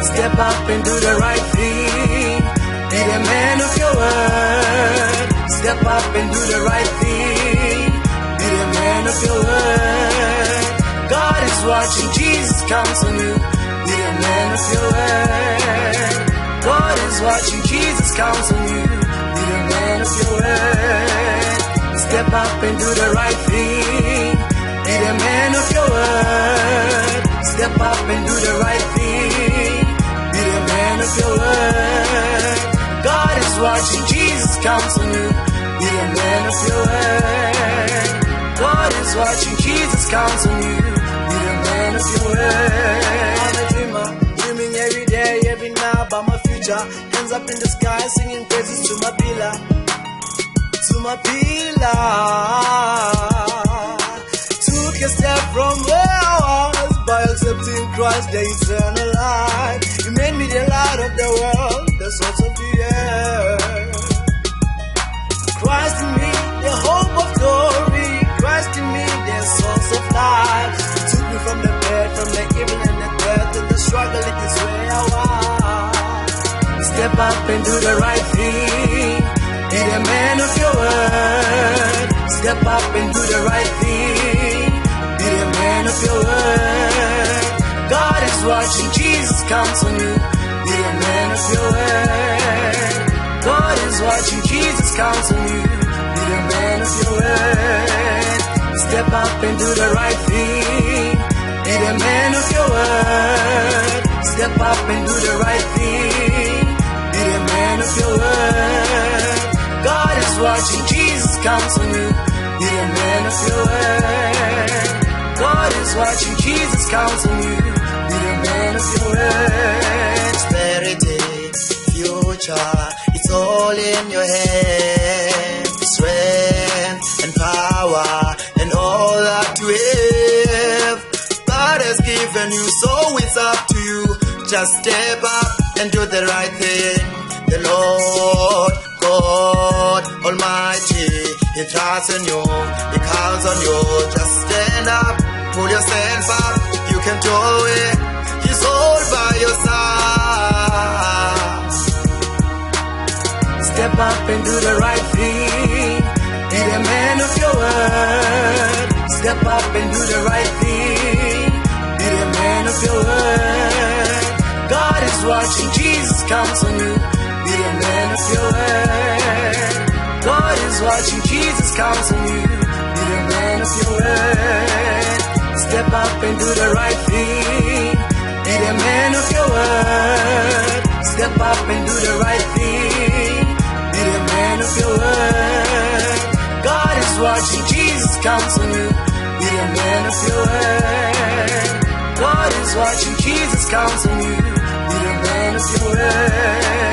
Step up and do the right thing. Be the man of your word. Step up and do the right thing. Be the man of your word. God is watching, Jesus counts on you. Be the man of your word. God is watching, Jesus counts on you. Be the man of your word. Step up and do the right thing. Be the man of your word. Step up and do the right thing. Be the man of your word. God is watching, Jesus counts on you. Be the man of your word. God is watching, Jesus counts on you. Be the man of your word. I'm a dreamer, dreaming every day, every night about my future. Hands up in the sky, singing praises to my pillar. To my pillar. Took a step from where I was by accepting Christ, the eternal life. You made me the light of the world, the source of the earth. Christ in me, the hope of glory. Christ in me, the source of life. You took me from the bed, from the evil and the death, and the struggle, it is where I was. Step up and do the right thing. Be the man of your word. Step up and do the right thing. Be the man of your word. God is watching, Jesus counts on you. Be the man of your word. God is watching, Jesus counts on you. Be the man of your word. Step up and do the right thing. Be the man of your word. Step up and do the right thing. Be the man of your word. God is watching, Jesus counts on you. Be the man of your word. God is watching, Jesus counts on you. Be the man of your word. Prosperity, future, it's all in your hands. Strength and power and all that you have, God has given you, so it's up to you. Just step up and do the right thing. The Lord God Almighty, He trusts in you, He counts on you. Just stand up, pull yourself up, you can do it. He's all by your side. Step up and do the right thing. Be the man of your word. Step up and do the right thing. Be the man of your word. God is watching, Jesus counts on you. Be the man of your word. God is watching, Jesus counts on you. Be the man of your word. Step up and do the right thing. Be the man of your word. Step up and do the right thing. Be the man of your word. God is watching, Jesus counts on you. Be the man of your word. God is watching, Jesus counts on you. Be the man of your word.